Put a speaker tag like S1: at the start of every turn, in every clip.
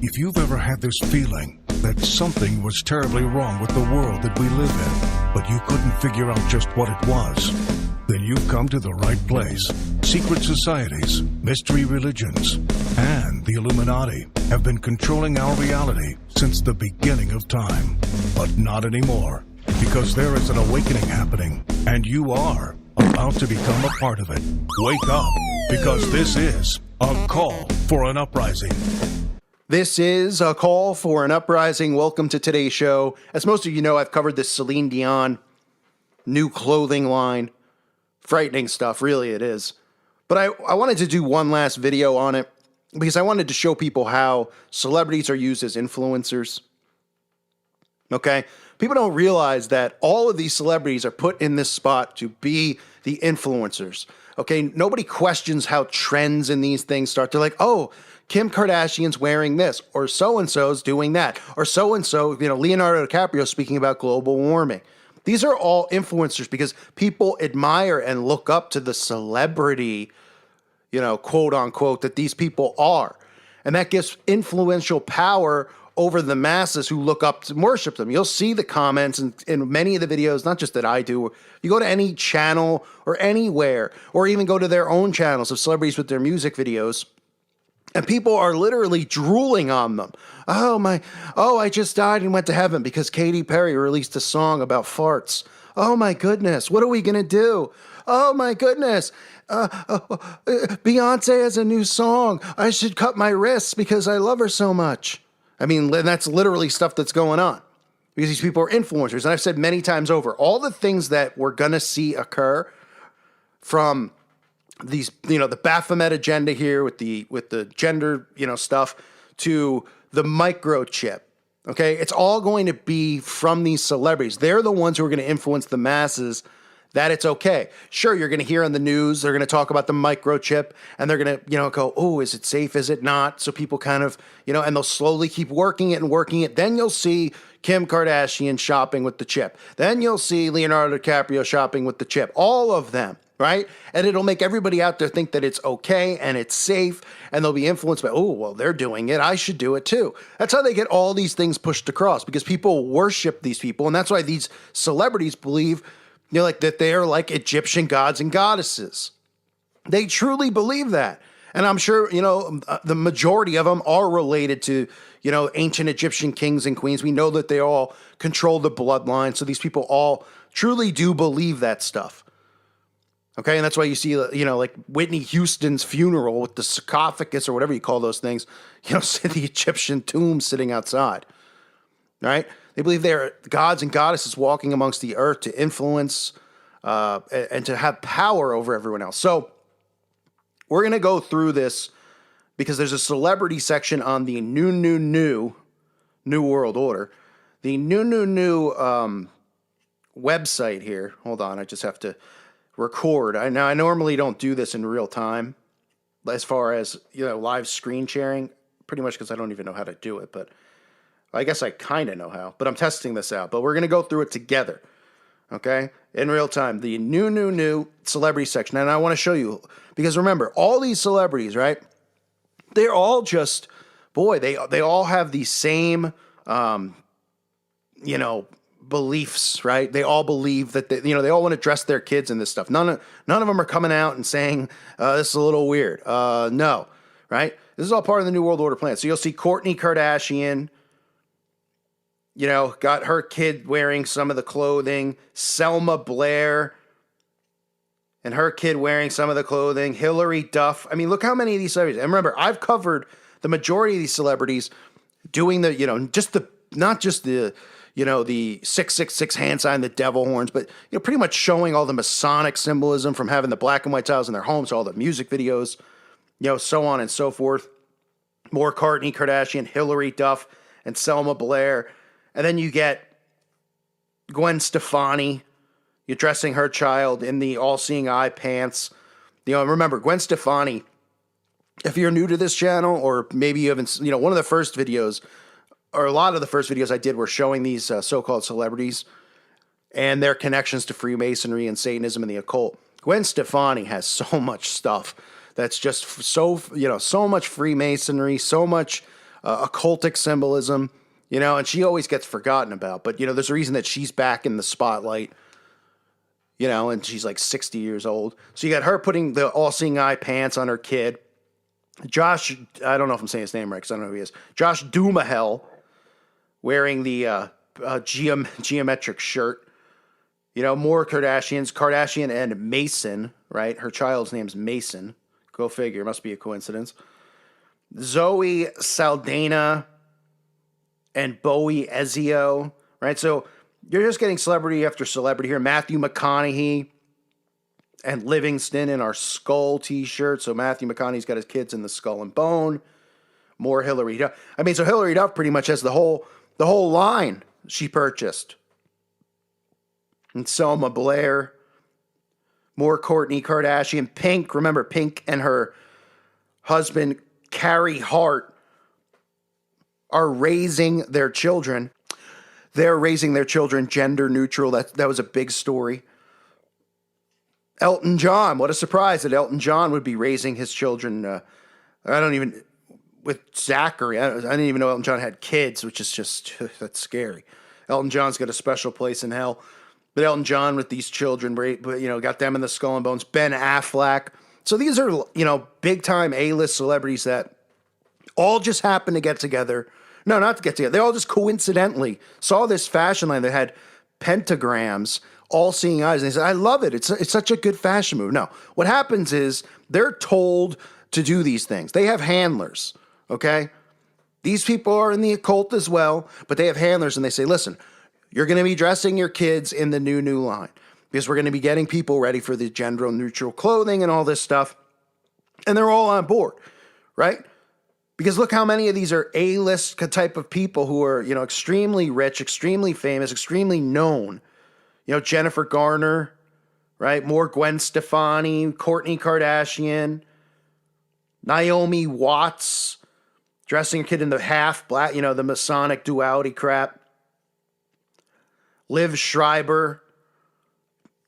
S1: If you've ever had this feeling that something was terribly wrong with the world that we live in, but you couldn't figure out just what it was, then you've come to the right place. Secret societies, mystery religions, and the Illuminati have been controlling our reality since the beginning of time. But not anymore, because there is an awakening happening, and you are about to become a part of it. Wake up, because this is a call for an uprising.
S2: This is a call for an uprising. Welcome to today's show. As most of you know, I've covered this Celine Dion new clothing line. Frightening stuff, really it is. But I wanted to do one last video on it because I wanted to show people how celebrities are used as influencers. Okay? People don't realize that all of these celebrities are put in this spot to be the influencers. Okay? Nobody questions how trends in these things start. They're like, oh, Kim Kardashian's wearing this, or so-and-so's doing that, or so-and-so, Leonardo DiCaprio speaking about global warming. These are all influencers because people admire and look up to the celebrity, quote unquote, that these people are. And that gives influential power over the masses who look up to worship them. You'll see the comments in many of the videos, not just that I do. You go to any channel or anywhere, or even go to their own channels of celebrities with their music videos, and people are literally drooling on them. I just died and went to heaven because Katy Perry released a song about farts. Oh my goodness, what are we gonna do? Oh my goodness, Beyonce has a new song. I should cut my wrists because I love her so much. I mean, that's literally stuff that's going on because these people are influencers. And I've said many times over, all the things that we're gonna see occur from these, the Baphomet agenda here with the gender, stuff, to the microchip. Okay, it's all going to be from these celebrities. They're the ones who are going to influence the masses that it's okay. Sure, you're going to hear on the news, they're going to talk about the microchip, and they're going to, go, oh, is it safe? Is it not? So people kind of, and they'll slowly keep working it and working it. Then you'll see Kim Kardashian shopping with the chip. Then you'll see Leonardo DiCaprio shopping with the chip. All of them. Right? And it'll make everybody out there think that it's okay and it's safe, and they'll be influenced by, oh, well, they're doing it, I should do it too. That's how they get all these things pushed across, because people worship these people, and that's why these celebrities believe, that they're like Egyptian gods and goddesses. They truly believe that. And I'm sure, the majority of them are related to, ancient Egyptian kings and queens. We know that they all control the bloodline, so these people all truly do believe that stuff. Okay, and that's why you see, like Whitney Houston's funeral with the sarcophagus or whatever you call those things, the Egyptian tomb sitting outside, right? They believe they're gods and goddesses walking amongst the earth to influence and to have power over everyone else. So we're going to go through this because there's a celebrity section on the New World Order. The new website here. Hold on, I just have to record. I normally don't do this in real time as far as, live screen sharing, pretty much because I don't even know how to do it, but I guess I kind of know how, but I'm testing this out, but we're going to go through it together. Okay. In real time, the new celebrity section. And I want to show you, because remember, all these celebrities, right? They're all just, they all have the same, beliefs, right? They all believe that they all want to dress their kids in this stuff. None of them are coming out and saying this is a little weird. No, right? This is all part of the New World Order plan. So you'll see Kourtney Kardashian, got her kid wearing some of the clothing. Selma Blair and her kid wearing some of the clothing. Hillary Duff. I mean, look how many of these celebrities. And remember, I've covered the majority of these celebrities doing the, not just the 666 hand sign, the devil horns, but pretty much showing all the Masonic symbolism from having the black and white tiles in their homes to all the music videos, so on and so forth. More Kourtney Kardashian, Hillary Duff, and Selma Blair. And then you get Gwen Stefani, you're dressing her child in the all-seeing eye pants. Remember, Gwen Stefani, if you're new to this channel, or maybe you haven't, one of the first videos, or a lot of the first videos I did were showing these so-called celebrities and their connections to Freemasonry and Satanism and the occult. Gwen Stefani has so much stuff that's just so much Freemasonry, so much occultic symbolism, and she always gets forgotten about. But, there's a reason that she's back in the spotlight, and she's like 60 years old. So you got her putting the all-seeing eye pants on her kid. Josh, I don't know if I'm saying his name right because I don't know who he is. Josh Duhamel wearing the geometric shirt. More Kardashians. Kardashian and Mason, right? Her child's name's Mason. Go figure. Must be a coincidence. Zoe Saldana and Bowie Ezio, right? So you're just getting celebrity after celebrity here. Matthew McConaughey and Livingston in our Skull t-shirt. So Matthew McConaughey's got his kids in the Skull and Bone. More Hillary Duff. So Hillary Duff pretty much has the whole line she purchased. And Selma Blair. More Kourtney Kardashian. Pink. Remember, Pink and her husband, Carrie Hart, are raising their children. They're raising their children gender neutral. That was a big story. Elton John. What a surprise that Elton John would be raising his children. With Zachary. I didn't even know Elton John had kids, which is just, that's scary. Elton John's got a special place in hell. But Elton John with these children, got them in the Skull and Bones. Ben Affleck. So these are, big time A-list celebrities that all just happen to get together. No, not to get together. They all just coincidentally saw this fashion line that had pentagrams, all seeing eyes. And they said, I love it. It's such a good fashion move. No, what happens is they're told to do these things. They have handlers, okay? These people are in the occult as well, but they have handlers and they say, listen, you're going to be dressing your kids in the new line because we're going to be getting people ready for the gender neutral clothing and all this stuff. And they're all on board, right? Because look how many of these are A-list type of people who are, extremely rich, extremely famous, extremely known. Jennifer Garner, right? More Gwen Stefani, Kourtney Kardashian, Naomi Watts, dressing her kid in the half black, the Masonic duality crap. Liv Schreiber,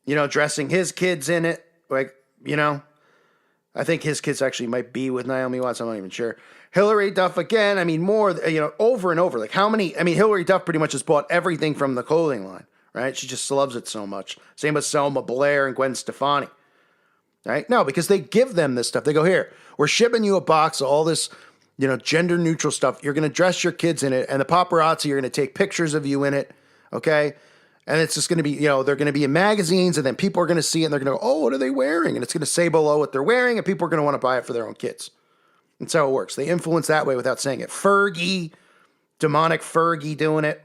S2: dressing his kids in it. Like, I think his kids actually might be with Naomi Watts. I'm not even sure. Hillary Duff again. More, over and over. Like how many, Hillary Duff pretty much has bought everything from the clothing line, right? She just loves it so much. Same with Selma Blair and Gwen Stefani, right? No, because they give them this stuff. They go, here, we're shipping you a box of all this, gender neutral stuff. You're going to dress your kids in it. And the paparazzi are going to take pictures of you in it. Okay. And it's just going to be, they're going to be in magazines and then people are going to see it and they're going to go, oh, what are they wearing? And it's going to say below what they're wearing and people are going to want to buy it for their own kids. That's how it works. They influence that way without saying it. Fergie, demonic Fergie doing it,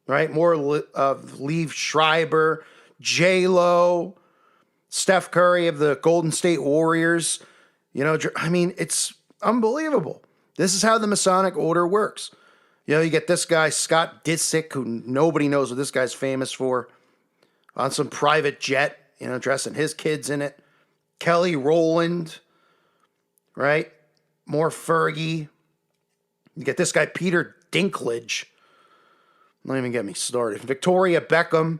S2: right? More of Liev Schreiber, J-Lo, Steph Curry of the Golden State Warriors. It's unbelievable. This is how the Masonic order works. You get this guy, Scott Disick, who nobody knows what this guy's famous for, on some private jet, dressing his kids in it. Kelly Rowland, right? More Fergie. You get this guy, Peter Dinklage. Don't even get me started. Victoria Beckham,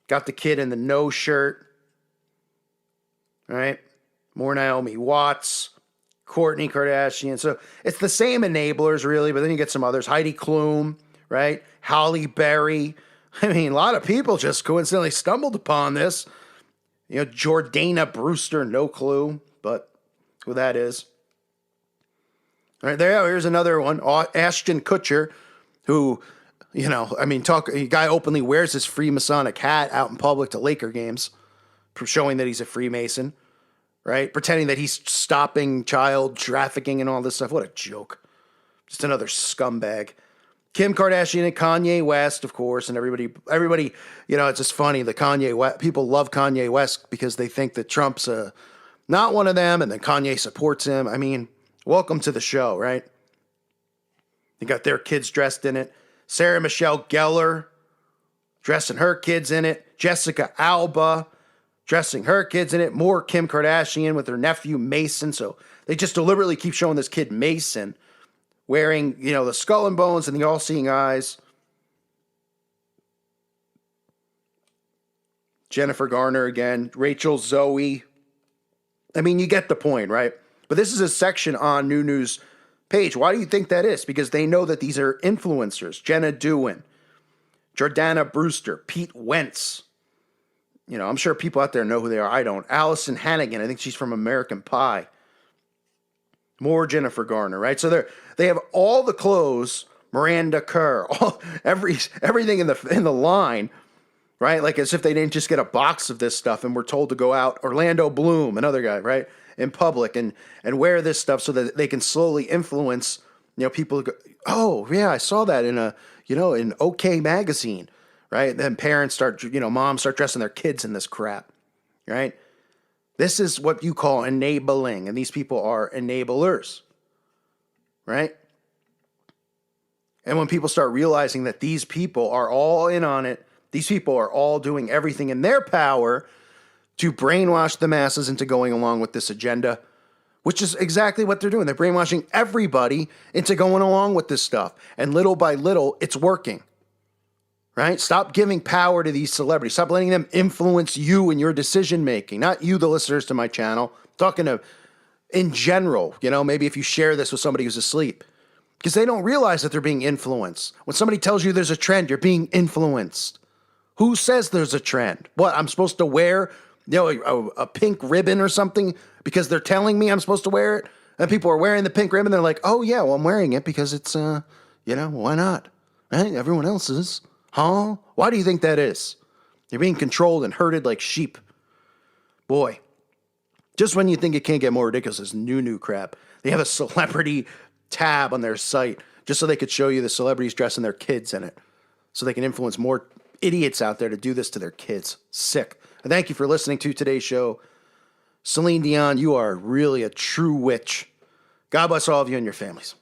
S2: got the kid in the no shirt. Right? More Naomi Watts. Kourtney Kardashian. So it's the same enablers, really, but then you get some others. Heidi Klum, right? Halle Berry. A lot of people just coincidentally stumbled upon this. Jordana Brewster, no clue, but who that is. All right, here's another one. Ashton Kutcher, who, a guy openly wears his Freemasonic hat out in public to Laker games, showing that he's a Freemason. Right? Pretending that he's stopping child trafficking and all this stuff. What a joke. Just another scumbag. Kim Kardashian and Kanye West, of course, and everybody, it's just funny. The Kanye West, people love Kanye West because they think that Trump's not one of them, and then Kanye supports him. Welcome to the show, right? They got their kids dressed in it. Sarah Michelle Gellar dressing her kids in it. Jessica Alba dressing her kids in it. More Kim Kardashian with her nephew Mason. So they just deliberately keep showing this kid Mason wearing, the Skull and Bones and the all-seeing eyes. Jennifer Garner again. Rachel Zoe. You get the point, right? But this is a section on New News Paige, why do you think that is? Because they know that these are influencers. Jenna Dewan, Jordana Brewster, Pete Wentz. You know, I'm sure people out there know who they are. I don't. Allison Hannigan, I think she's from American Pie. More Jennifer Garner, right? So they have all the clothes. Miranda Kerr, everything in the line, right? Like as if they didn't just get a box of this stuff and were told to go out. Orlando Bloom, another guy, right, in public and wear this stuff so that they can slowly influence, you know, people. Go, oh yeah, I saw that in in OK Magazine, right? Then parents start, moms start dressing their kids in this crap, right? This is what you call enabling, and these people are enablers, right? And when people start realizing that these people are all in on it, these people are all doing everything in their power to brainwash the masses into going along with this agenda, which is exactly what they're doing. They're brainwashing everybody into going along with this stuff. And little by little, it's working, right? Stop giving power to these celebrities. Stop letting them influence you in your decision making, not you, the listeners to my channel. I'm talking to in general, maybe if you share this with somebody who's asleep. Because they don't realize that they're being influenced. When somebody tells you there's a trend, you're being influenced. Who says there's a trend? What, I'm supposed to wear, a pink ribbon or something because they're telling me I'm supposed to wear it? And people are wearing the pink ribbon. They're like, oh yeah, well I'm wearing it because it's, why not? Right? Everyone else is. Huh? Why do you think that is? You're being controlled and herded like sheep. Boy, just when you think it can't get more ridiculous, this new crap. They have a celebrity tab on their site just so they could show you the celebrities dressing their kids in it so they can influence more idiots out there to do this to their kids. Sick. And thank you for listening to today's show. Celine Dion, you are really a true witch. God bless all of you and your families.